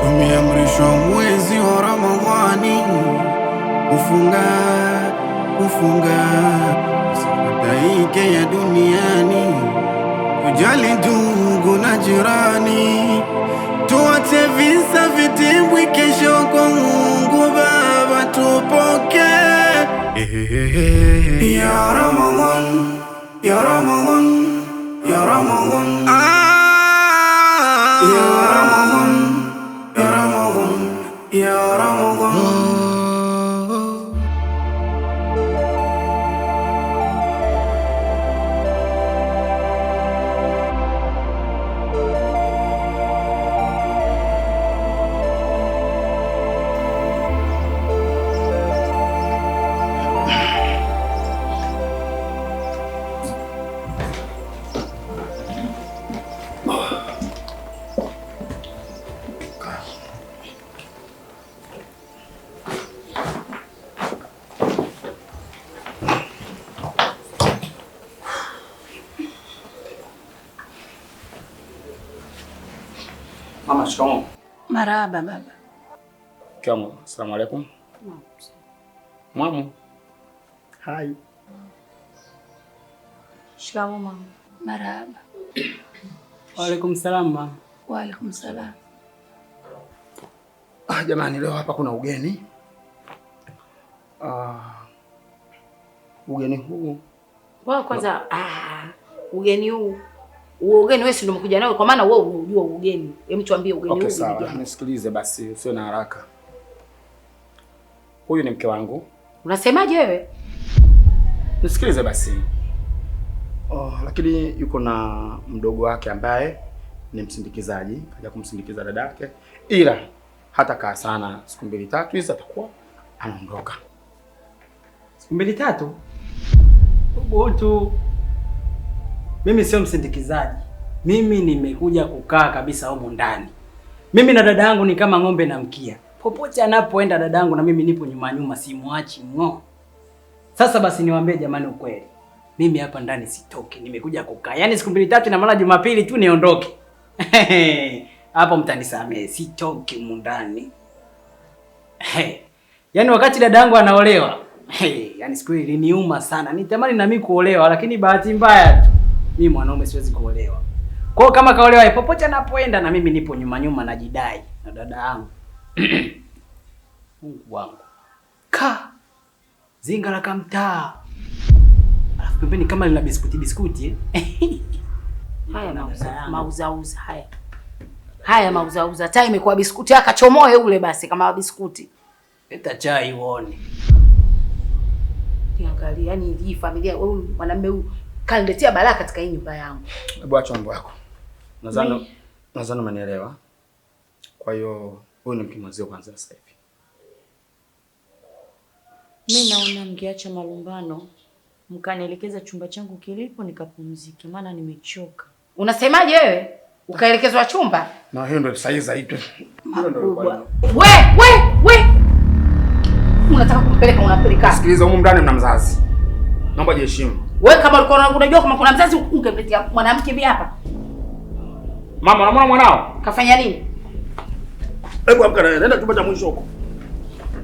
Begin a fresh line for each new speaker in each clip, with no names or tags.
Tumeamrishwa mwezi wa Ramadhani kufunga usifadhaike ya duniani, tujali ndugu na jirani, tuache visa vitimbwi, kesho kwa Mungu Baba tupoke. Ya Ramadhan, ya Ramadhan, ya Ramadhan, ya Ramadhan, ya Ramadhan, ya Ramadhan.
Mama, shikamoo.
Marahaba baba.
Shikamoo. Asalamu alaykum. Mama. Hai.
Shikamoo mama. Marahaba.
Wa alaykum salam mama.
Wa alaykum salam.
Jamani, leo hapa kuna ugeni. Ugeni huu.
Kwanza ugeni huu. Ugeni wewe si ndio umekuja nao, kwa maana wewe unajua ugeni. Hebu tuambie ugeni huu ni gani?
Sawa, nisikilize basi, usiwe na haraka. Huyu ni mke wangu.
Unasemaje wewe?
Nisikilize basi. Lakini yuko na mdogo wake ambaye ni msindikizaji, kaja kumsindikiza dada yake. Ila hata kaa sana, siku 2-3 hizi atakuwa anaondoka.
Siku 2-3? Botu. Mimi sio msindikizaji. Mimi nimekuja kukaa kabisa huko ndani. Mimi na dada yangu ni kama ng'ombe na mkia. Popote anapoenda dada yangu na mimi nipo nyuma simwachi ngo. Sasa basi niwaambie jamani ukweli. Mimi hapa ndani sitoki. Nimekuja kukaa. Yaani siku 2-3 na mara Jumapili tu niondoke. Hapo mtanisamee, sitoki huko ndani. Yaani wakati dada yangu anaolewa, yaani siku ile iliniuma sana. Nitamani na mimi kuolewa lakini bahati mbaya tu mimi mwanaume siwezi kuolewa. Kwa kama kaolewa popote anapoenda na mimi nipo nyuma najidai na dada yangu. Mungu wangu. Zinga la kamtaa. Alafu pembeni kama lina biskuti.
Haya mauza haya. Haya mauza. Taa imekuwa biskuti, akachomoe ule basi kama biskuti.
Leta chai uone.
Niangalia, yani hii familia huyu mwanamume huyu kaniletea balaa katika hii nyumba yangu.
Hebu acha mambo yako. Nadhani umenielewa. Kwa hiyo huyu ni mkimwazio kwanza sasa hivi.
Mimi naona mngeacha malumbano, mkanielekeza chumba changu kilipo nikapumzike, maana nimechoka.
Unasemaje wewe? Ukaelekezwa chumba?
Na hiyo ndio sahihi zaidi.
We! Unataka kumpeleka unapeleka.
Sikiliza, huko ndani mna mzazi. Naomba jiheshimu.
Wewe kama ulikuwa unajua kama kuna mzazi ungemletea mwanamke hivi hapa.
Mama, unamwona mwanao?
Kafanya nini?
Hebu amka naye, nenda chumba cha mwisho huko.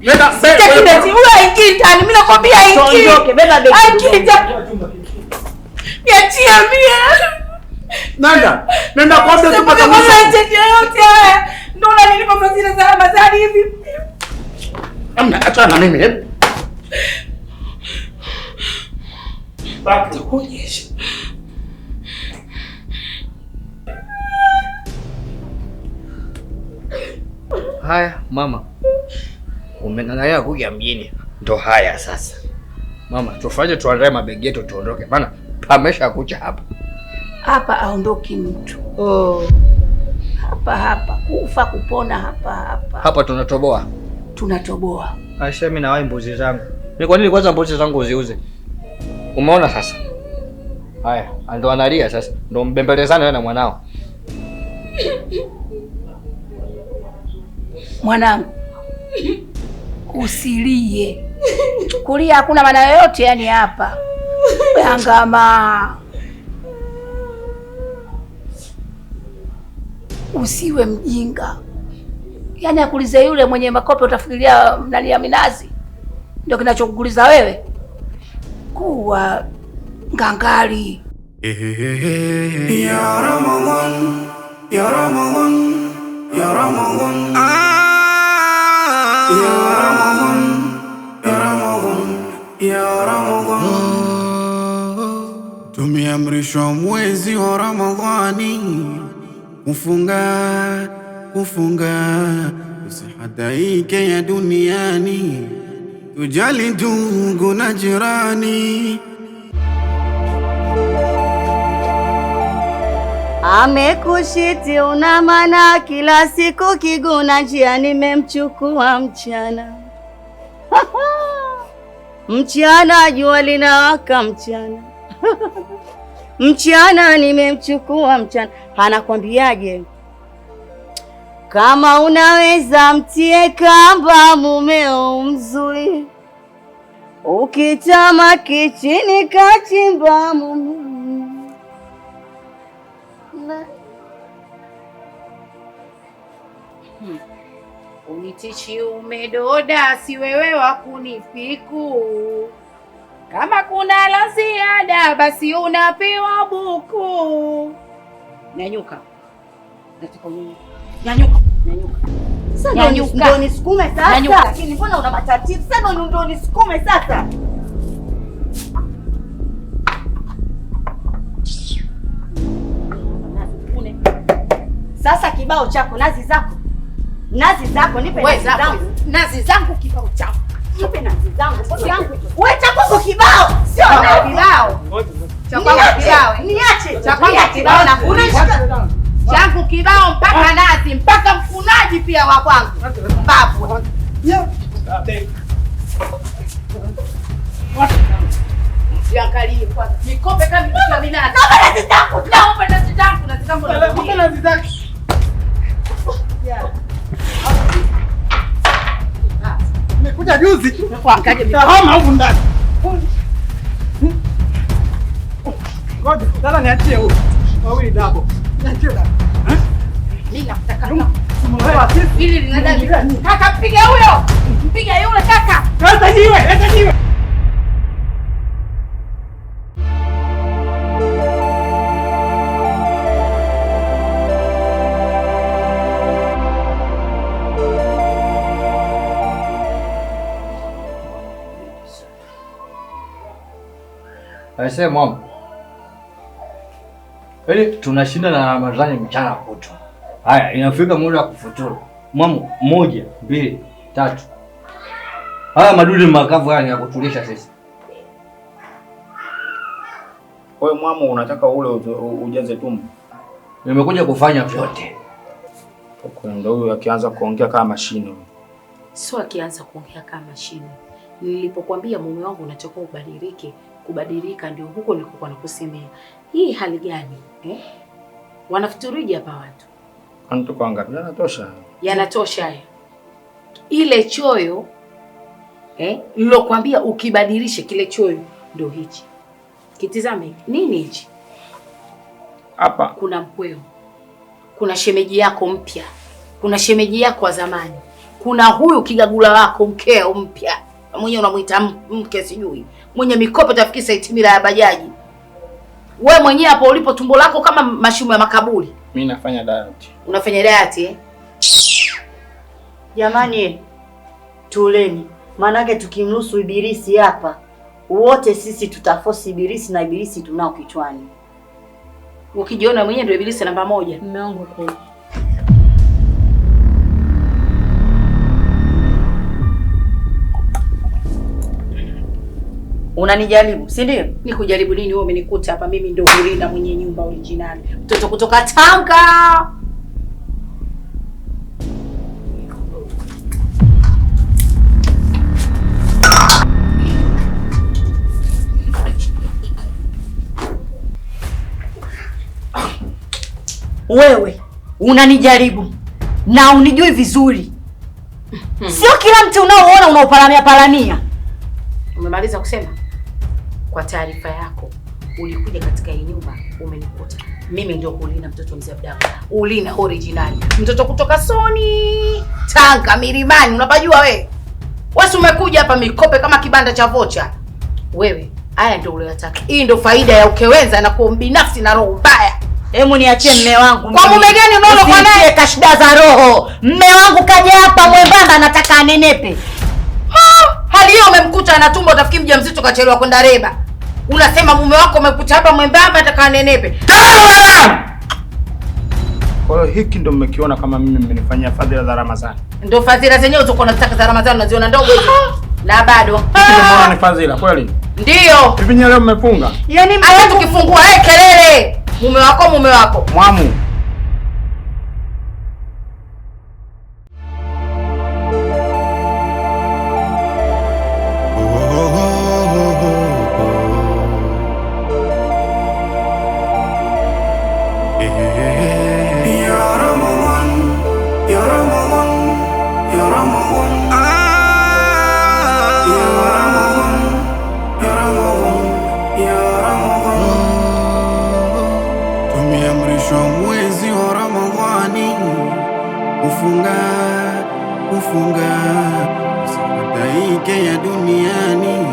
Nenda mbele. Huyo ingine ndani, mimi nakwambia ingine.
Ondoke, beba begi.
Niachie mimi.
Nenda kwa sababu chumba cha mwisho.
Yote haya. Ndio unanilipa fadhila za Ramadhani hivi.
Amna, acha na mimi, hebu. Baki
kuonyesha.
Haya mama, umeng'ang'ania kuja mjini, ndo haya sasa. Mama, tufanye tuandae mabegi yetu tuondoke, maana pamesha kucha hapa.
Hapa aondoki mtu. Hapa kufa kupona hapa.
Hapa tunatoboa.
Aisha, mimi na wai mbuzi zangu.
Ni kwa nini kwanza mbuzi zangu uziuze? Umeona sasa? Haya, ndo analia sasa. Ndo mbembelezane wewe na mwanao.
Mwanangu, usilie. kulia hakuna maana yoyote yani hapa. Angama. Usiwe mjinga. Yaani akulize yule mwenye makope utafikiria mnalia minazi. Ndio kinachokukuliza wewe. Kuwa ngangari.
Ya Ramadan, ya Ramadan, ya Ramadan. Ya Ramadan, ya Ramadan, ya Ramadan. Tumeamrishwa mwezi wa Ramadhani kufunga usihadaike ya duniani, tujali ndugu na jirani.
Amekushiti una maana kila siku kiguna njia nimemchukua mchana. Mchana jua linawaka mchana. Mchana nimemchukua mchana. Anakwambiaje? Kama unaweza mtie kamba mumeo mzuri. Ukitama kichini kachimba mumeo.
Unitichi umedoda, si wewe wa kunipiku. Kama kuna la ziada basi unapewa buku. Nyanyuka. Nataka nyanyuka. Nyanyuka.
Sasa ndio nisukume sasa. Lakini mbona una matatizo? Sasa ndio nisukume sasa. Sasa kibao chako, nazi zako nipe nazi zangu.
Nazi zangu kibao chako.
Nipe nazi zangu. Wewe chako kibao, sio na kibao.
Chako kibao.
Niache.
Chako kibao na kunishika. Changu kibao mpaka nazi, mpaka mfunaji pia wa kwangu. Babu. Usiangalie kwanza. Nikope kama kitu minazi. Naomba nazi zangu. Naomba nazi zangu.
Nimekuja juzi.
Kuangalia
Tahama huko ndani. Ngoja, sasa niachie huko. Wawili dabo. Niachie dabo.
mimi nakutaka
Umeelewa sisi?
hili linadai. Kaka mpiga huyo. Mpiga yule kaka.
Leta jiwe.
Aise mama. Tunashinda na Ramadhani mchana kutwa. Haya, inafika muda wa kufuturu. Mama, 1, 2, 3. Haya madudu makavu haya ni ya kutulisha sisi.
Wewe mama unataka ule ujaze tumbo.
Nimekuja kufanya vyote.
Kwa ndio huyo akianza kuongea kama mashine.
Sio akianza kuongea kama mashine. Nilipokuambia mume wangu unatakiwa ubadilike, kubadilika ndio huko nilikokuwa nakusemea. Hii hali gani? Wanafuturiji hapa watu.
Antu kwa ngapi? Yanatosha.
Yanatosha haya. Ile choyo nilokuambia ukibadilishe kile choyo ndio hichi. Kitizame nini hichi?
Hapa
kuna mkweo. Kuna shemeji yako mpya. Kuna shemeji yako wa zamani. Kuna huyu kigagula wako mkeo mpya. Mwenye unamuita mke sijui. Mwenye mikopo tafikisa itimira ya bajaji. Wewe mwenyewe hapo ulipo tumbo lako kama mashimo ya makaburi.
mimi nafanya diet.
Unafanya diet
Jamani, tuleni. Maanake tukimruhusu ibilisi hapa, wote sisi tutafosi ibilisi na ibilisi tunao kichwani.
Ukijiona mwenyewe ndio ibilisi namba 1.
Mume wangu kwa unanijaribu, si ndio?
Nikujaribu nini? Wewe umenikuta hapa mimi ndio Hurinda mwenye nyumba original. Mtoto kutoka Tanga.
Wewe unanijaribu na unijui vizuri. Sio kila mtu unaoona unaopalamia palamia.
Umemaliza kusema? Kwa taarifa yako, ulikuja katika hii nyumba umenikuta. Mimi ndio Ulina mtoto mzee Abdalla. Ulina original. Mtoto kutoka Soni, Tanga, Milimani, unapajua wewe? Wewe umekuja hapa mikope kama kibanda cha vocha. Wewe, haya ndio uliyotaka. Hii ndio faida ya ukeweza na kuwa binafsi na roho mbaya.
Hebu niachie mume wangu.
Kwa mume gani unaona kwa naye
kashida za roho? Mume wangu kaja hapa mwembamba anataka anenepe.
Hali hiyo umemkuta ana tumbo utafikiri mjamzito kachelewa kwenda reba. Unasema mume wako umekuta hapa mwembamba ataka anenepe.
Kwa hiyo hiki ndio mmekiona kama mimi mmenifanyia fadhila za Ramadhani.
Ndio fadhila zenyewe uko unataka za Ramadhani unaziona ndogo hizo. Na bado.
Hiki ndio maana ni fadhila kweli?
Ndio.
Hivi leo mmefunga?
Yaani hata tukifungua kelele. Mume wako.
Mwamu.
Kufunga usifadhaike ya duniani,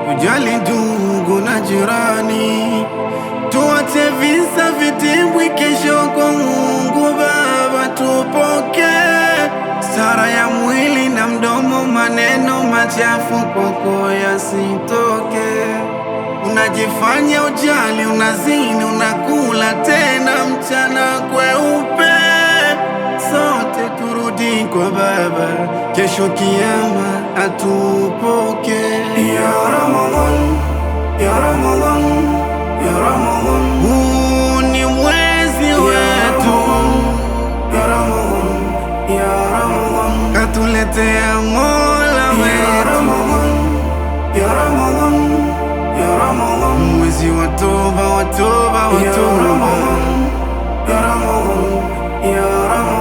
tujali ndugu na jirani, tuache visa vitimbwi, kesho kwa Mungu Baba tupoke sara ya mwili na mdomo, maneno machafu kwako yasitoke. Unajifanya ujali, unazini, unakula tena mchana kweupe. Sote turudi kwa Baba, kesho kiyama atupoke. Ya Ramadhan, ya Ramadhan, ya Ramadhan, huu ni mwezi wetu. Ya Ramadhan, ya Ramadhan, katuletea Mola wetu. Ya Ramadhan, ya Ramadhan, ya Ramadhan, mwezi wa toba, wa toba, wa toba. Ya Ramadhan, ya Ramadhan, ya Ramadhan.